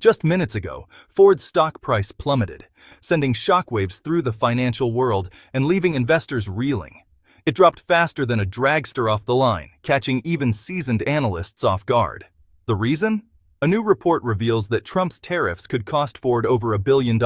Just minutes ago, Ford's stock price plummeted, sending shockwaves through the financial world and leaving investors reeling. It dropped faster than a dragster off the line, catching even seasoned analysts off guard. The reason? A new report reveals that Trump's tariffs could cost Ford over $1 billion,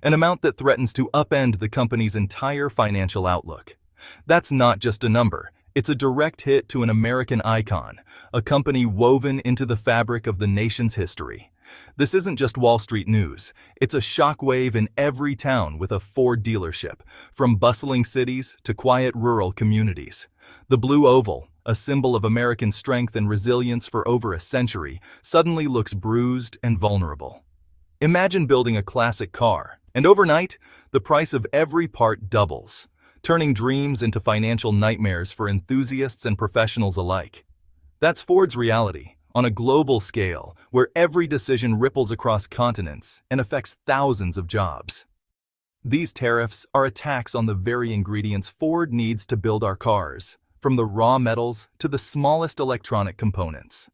an amount that threatens to upend the company's entire financial outlook. That's not just a number. It's a direct hit to an American icon, a company woven into the fabric of the nation's history. This isn't just Wall Street news. It's a shockwave in every town with a Ford dealership, from bustling cities to quiet rural communities. The Blue Oval, a symbol of American strength and resilience for over a century, suddenly looks bruised and vulnerable. Imagine building a classic car, and overnight, the price of every part doubles, turning dreams into financial nightmares for enthusiasts and professionals alike. That's Ford's reality, on a global scale, where every decision ripples across continents and affects thousands of jobs. These tariffs are a tax on the very ingredients Ford needs to build our cars, from the raw metals to the smallest electronic components.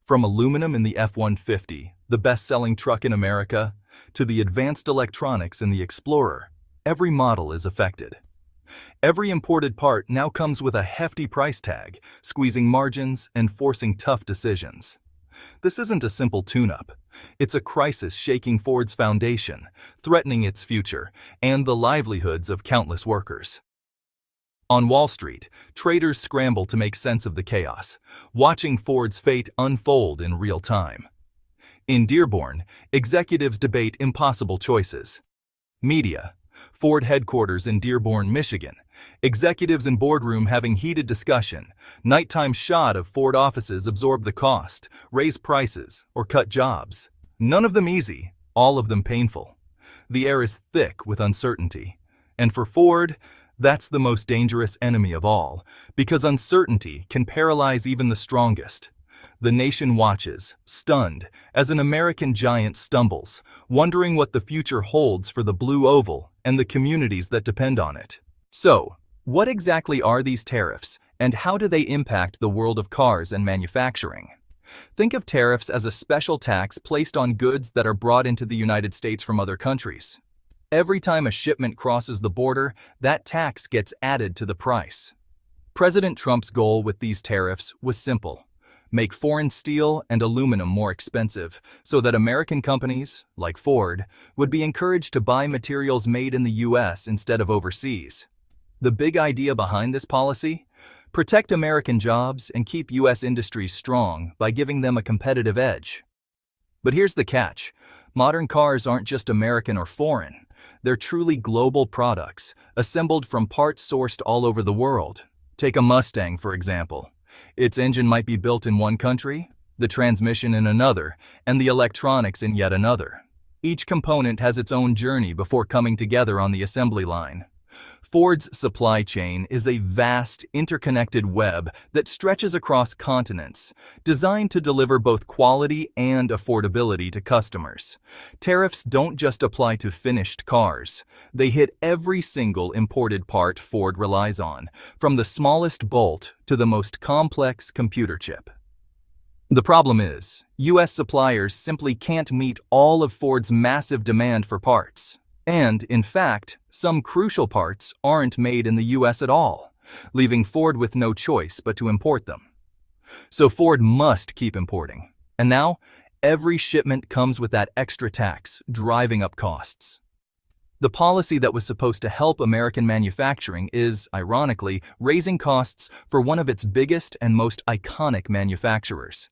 From aluminum in the F-150, the best-selling truck in America, to the advanced electronics in the Explorer, every model is affected. Every imported part now comes with a hefty price tag, squeezing margins and forcing tough decisions. This isn't a simple tune-up. It's a crisis shaking Ford's foundation, threatening its future, and the livelihoods of countless workers. On Wall Street, traders scramble to make sense of the chaos, watching Ford's fate unfold in real time. In Dearborn, executives debate impossible choices. Media, Ford headquarters in Dearborn, Michigan. Executives in boardroom having heated discussion. Nighttime shot of Ford offices absorb the cost, raise prices, or cut jobs. None of them easy, all of them painful. The air is thick with uncertainty. And for Ford, that's the most dangerous enemy of all, because uncertainty can paralyze even the strongest. The nation watches, stunned, as an American giant stumbles, wondering what the future holds for the Blue Oval and the communities that depend on it. So, what exactly are these tariffs, and how do they impact the world of cars and manufacturing? Think of tariffs as a special tax placed on goods that are brought into the United States from other countries. Every time a shipment crosses the border, that tax gets added to the price. President Trump's goal with these tariffs was simple: make foreign steel and aluminum more expensive so that American companies, like Ford, would be encouraged to buy materials made in the U.S. instead of overseas. The big idea behind this policy? Protect American jobs and keep U.S. industries strong by giving them a competitive edge. But here's the catch. Modern cars aren't just American or foreign. They're truly global products, assembled from parts sourced all over the world. Take a Mustang, for example. Its engine might be built in one country, the transmission in another, and the electronics in yet another. Each component has its own journey before coming together on the assembly line. Ford's supply chain is a vast, interconnected web that stretches across continents, designed to deliver both quality and affordability to customers. Tariffs don't just apply to finished cars. They hit every single imported part Ford relies on, from the smallest bolt to the most complex computer chip. The problem is, U.S. suppliers simply can't meet all of Ford's massive demand for parts. And, in fact, some crucial parts aren't made in the U.S. at all, leaving Ford with no choice but to import them. So Ford must keep importing. And now, every shipment comes with that extra tax, driving up costs. The policy that was supposed to help American manufacturing is, ironically, raising costs for one of its biggest and most iconic manufacturers.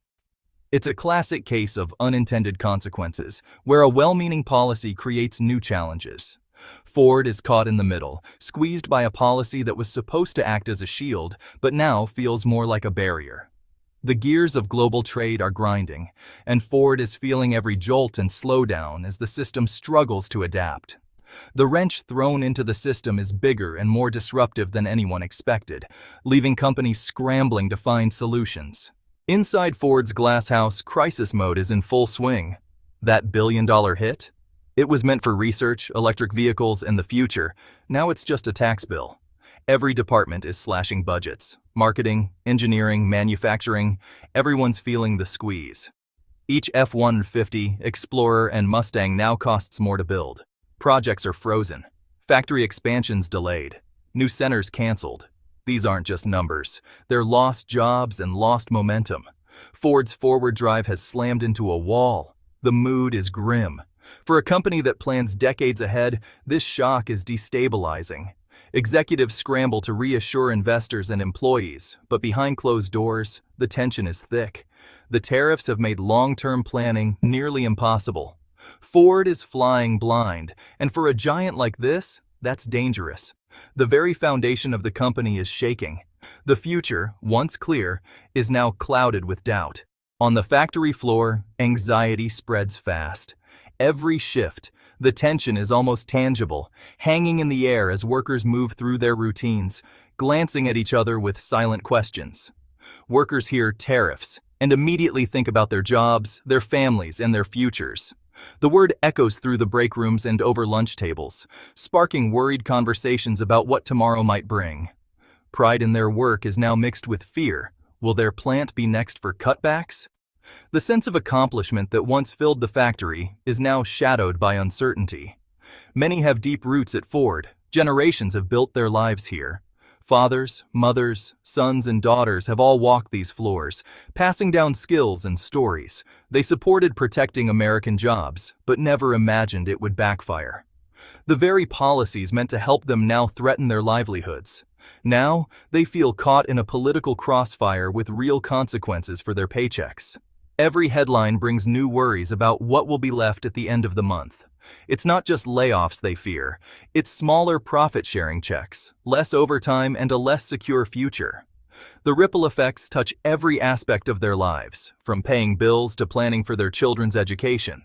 It's a classic case of unintended consequences, where a well-meaning policy creates new challenges. Ford is caught in the middle, squeezed by a policy that was supposed to act as a shield, but now feels more like a barrier. The gears of global trade are grinding, and Ford is feeling every jolt and slowdown as the system struggles to adapt. The wrench thrown into the system is bigger and more disruptive than anyone expected, leaving companies scrambling to find solutions. Inside Ford's glasshouse, crisis mode is in full swing. That billion-dollar hit? It was meant for research, electric vehicles, and the future. Now it's just a tax bill. Every department is slashing budgets. Marketing, engineering, manufacturing, everyone's feeling the squeeze. Each F-150, Explorer, and Mustang now costs more to build. Projects are frozen. Factory expansions delayed. New centers canceled. These aren't just numbers. They're lost jobs and lost momentum. Ford's forward drive has slammed into a wall. The mood is grim. For a company that plans decades ahead, this shock is destabilizing. Executives scramble to reassure investors and employees, but behind closed doors, the tension is thick. The tariffs have made long-term planning nearly impossible. Ford is flying blind, and for a giant like this, that's dangerous. The very foundation of the company is shaking. The future, once clear, is now clouded with doubt. On the factory floor, anxiety spreads fast. Every shift, the tension is almost tangible, hanging in the air as workers move through their routines, glancing at each other with silent questions. Workers hear tariffs and immediately think about their jobs, their families, and their futures. The word echoes through the break rooms and over lunch tables, sparking worried conversations about what tomorrow might bring. Pride in their work is now mixed with fear. Will their plant be next for cutbacks? The sense of accomplishment that once filled the factory is now shadowed by uncertainty. Many have deep roots at Ford. Generations have built their lives here. Fathers, mothers, sons, and daughters have all walked these floors, passing down skills and stories. They supported protecting American jobs, but never imagined it would backfire. The very policies meant to help them now threaten their livelihoods. Now, they feel caught in a political crossfire with real consequences for their paychecks. Every headline brings new worries about what will be left at the end of the month. It's not just layoffs they fear, it's smaller profit-sharing checks, less overtime, and a less secure future. The ripple effects touch every aspect of their lives, from paying bills to planning for their children's education.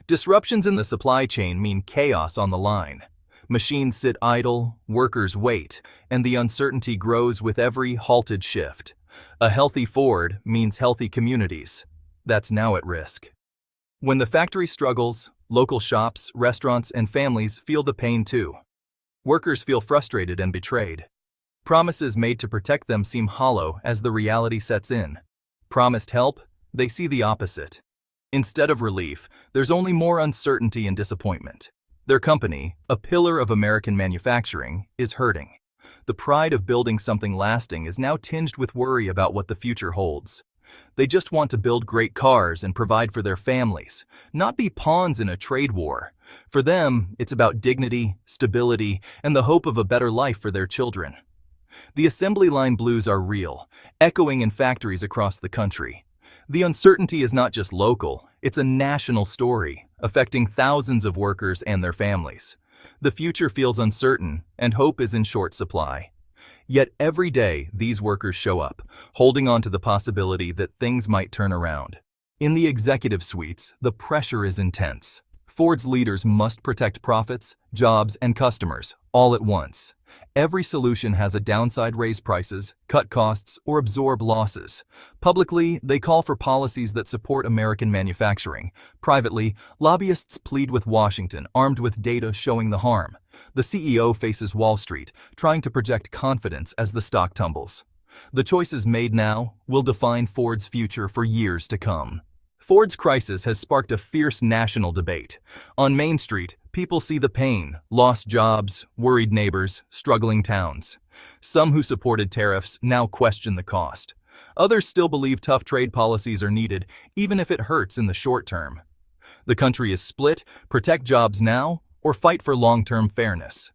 Disruptions in the supply chain mean chaos on the line. Machines sit idle, workers wait, and the uncertainty grows with every halted shift. A healthy Ford means healthy communities. That's now at risk. When the factory struggles, local shops, restaurants, and families feel the pain too. Workers feel frustrated and betrayed. Promises made to protect them seem hollow as the reality sets in. Promised help, they see the opposite. Instead of relief, there's only more uncertainty and disappointment. Their company, a pillar of American manufacturing, is hurting. The pride of building something lasting is now tinged with worry about what the future holds. They just want to build great cars and provide for their families, not be pawns in a trade war. For them, it's about dignity, stability, and the hope of a better life for their children. The assembly line blues are real, echoing in factories across the country. The uncertainty is not just local, it's a national story, affecting thousands of workers and their families. The future feels uncertain, and hope is in short supply. Yet every day, these workers show up, holding on to the possibility that things might turn around. In the executive suites, the pressure is intense. Ford's leaders must protect profits, jobs, and customers, all at once. Every solution has a downside: raise prices, cut costs, or absorb losses. Publicly, they call for policies that support American manufacturing. Privately, lobbyists plead with Washington, armed with data showing the harm. The CEO faces Wall Street, trying to project confidence as the stock tumbles. The choices made now will define Ford's future for years to come. Ford's crisis has sparked a fierce national debate. On Main Street, people see the pain: lost jobs, worried neighbors, struggling towns. Some who supported tariffs now question the cost. Others still believe tough trade policies are needed, even if it hurts in the short term. The country is split: protect jobs now or fight for long-term fairness.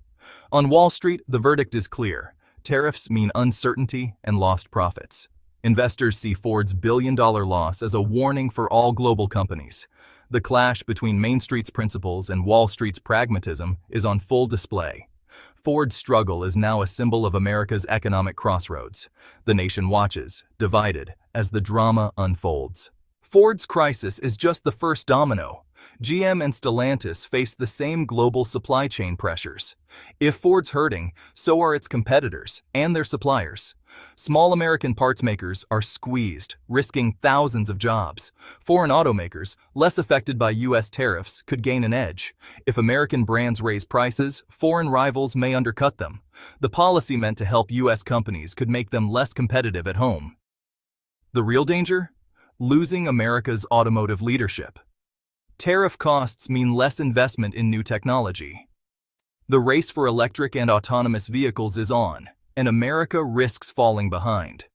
On Wall Street, the verdict is clear. Tariffs mean uncertainty and lost profits. Investors see Ford's billion-dollar loss as a warning for all global companies. The clash between Main Street's principles and Wall Street's pragmatism is on full display. Ford's struggle is now a symbol of America's economic crossroads. The nation watches, divided, as the drama unfolds. Ford's crisis is just the first domino. GM and Stellantis face the same global supply chain pressures. If Ford's hurting, so are its competitors and their suppliers. Small American parts makers are squeezed, risking thousands of jobs. Foreign automakers, less affected by U.S. tariffs, could gain an edge. If American brands raise prices, foreign rivals may undercut them. The policy meant to help U.S. companies could make them less competitive at home. The real danger? losing America's automotive leadership. Tariff costs mean less investment in new technology. The race for electric and autonomous vehicles is on, and America risks falling behind.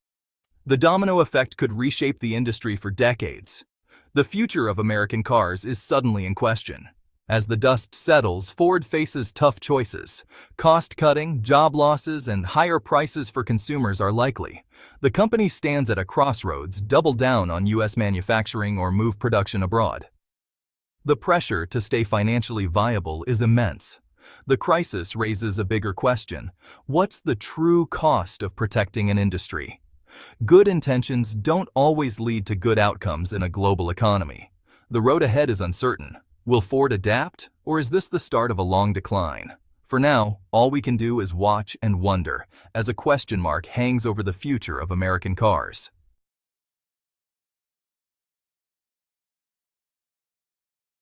The domino effect could reshape the industry for decades. The future of American cars is suddenly in question. As the dust settles, Ford faces tough choices. Cost-cutting, job losses, and higher prices for consumers are likely. The company stands at a crossroads: double down on U.S. manufacturing or move production abroad. The pressure to stay financially viable is immense. The crisis raises a bigger question: what's the true cost of protecting an industry? Good intentions don't always lead to good outcomes in a global economy. The road ahead is uncertain. Will Ford adapt, or is this the start of a long decline? For now, all we can do is watch and wonder as a question mark hangs over the future of American cars.